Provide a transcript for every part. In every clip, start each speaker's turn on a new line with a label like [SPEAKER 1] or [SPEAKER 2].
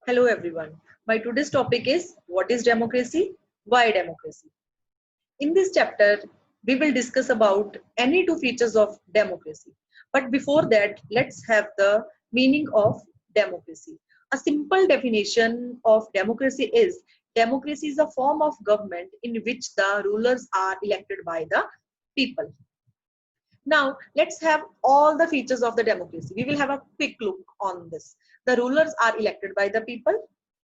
[SPEAKER 1] Hello everyone. My today's topic is what is democracy? Why democracy? In this chapter, we will discuss about any two features of democracy. But before that, let's have the meaning of democracy. A simple definition of democracy is a form of government in which the rulers are elected by the people. Now, let's have all the features of the democracy. We will have a quick look on this. The rulers are elected by the people.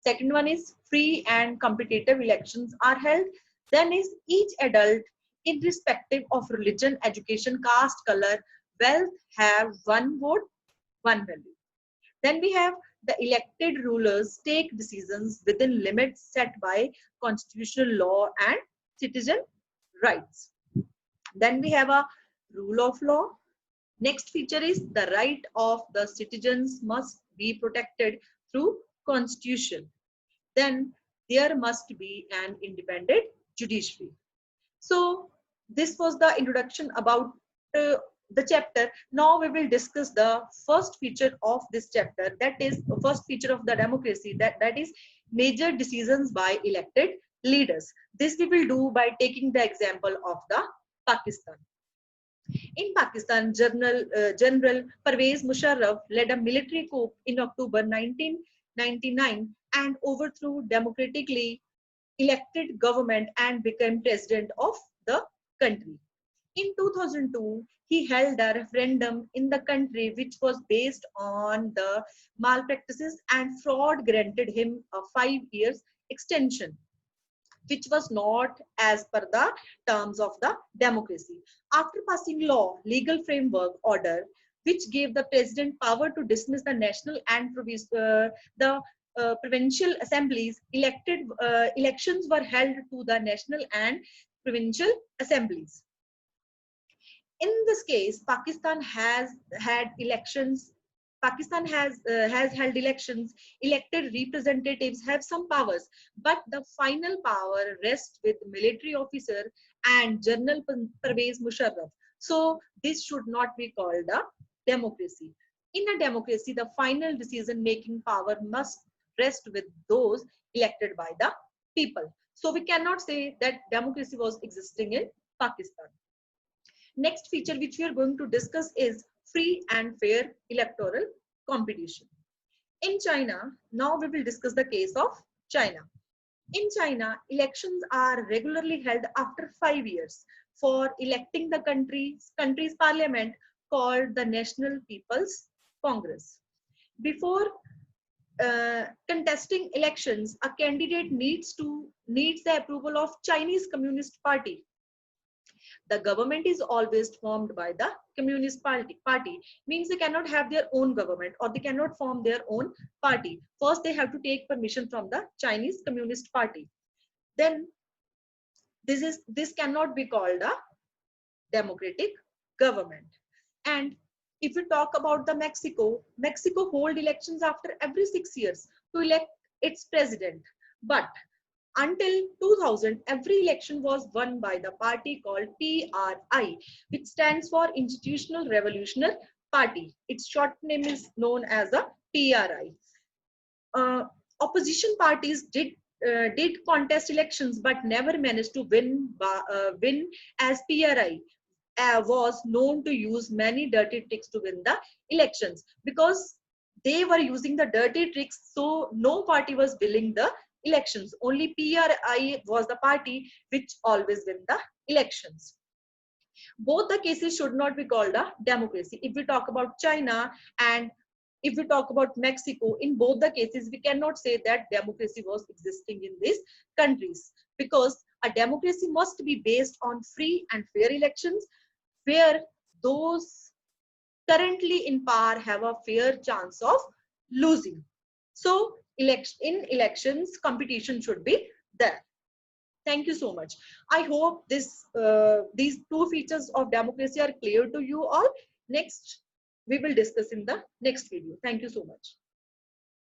[SPEAKER 1] Second one is free and competitive elections are held. Then is each adult, irrespective of religion, education, caste, color, wealth, have one vote, one value. Then we have the elected rulers take decisions within limits set by constitutional law and citizen rights. Then we have a rule of law. Next feature is the right of the citizens must be protected through constitution. Then there must be an independent judiciary. So this was the introduction about the chapter. Now we will discuss the first feature of this chapter, that is the first feature of the democracy, that is major decisions by elected leaders. This we will do by taking the example of the Pakistan. In Pakistan, General Pervez Musharraf led a military coup in October 1999 and overthrew democratically elected government and became president of the country. In 2002, he held a referendum in the country which was based on the malpractices and fraud, granted him a 5 years extension, which was not as per the terms of the democracy. After passing law, legal framework order, which gave the president power to dismiss the national and provincial assemblies, elections were held to the national and provincial assemblies. In this case, Pakistan has had elections. Pakistan has held elections. Elected representatives have some powers, but the final power rests with military officer and General Pervez Musharraf. So this should not be called a democracy. In a democracy, the final decision-making power must rest with those elected by the people. So we cannot say that democracy was existing in Pakistan. Next feature which we are going to discuss is free and fair electoral competition. In China, now we will discuss the case of China. In China, elections are regularly held after 5 years for electing the country's parliament, called the National People's Congress. Before contesting elections, a candidate needs the approval of Chinese Communist Party. The government is always formed by the Communist Party. Means they cannot have their own government or they cannot form their own party. First, they have to take permission from the Chinese Communist Party. Then this cannot be called a democratic government. And if we talk about the Mexico hold elections after every 6 years to elect its president. But until 2000, every election was won by the party called PRI, which stands for Institutional Revolutionary Party. Its short name is known as the PRI. Opposition parties did contest elections but never managed to win, as PRI was known to use many dirty tricks to win the elections. Because they were using the dirty tricks, so no party was winning the elections. Only PRI was the party which always win the elections. Both the cases should not be called a democracy. If we talk about China and if we talk about Mexico, in both the cases, we cannot say that democracy was existing in these countries, because a democracy must be based on free and fair elections where those currently in power have a fair chance of losing. So in elections, competition should be there. Thank you so much. I hope these two features of democracy are clear to you all. Next, we will discuss in the next video. Thank you so much.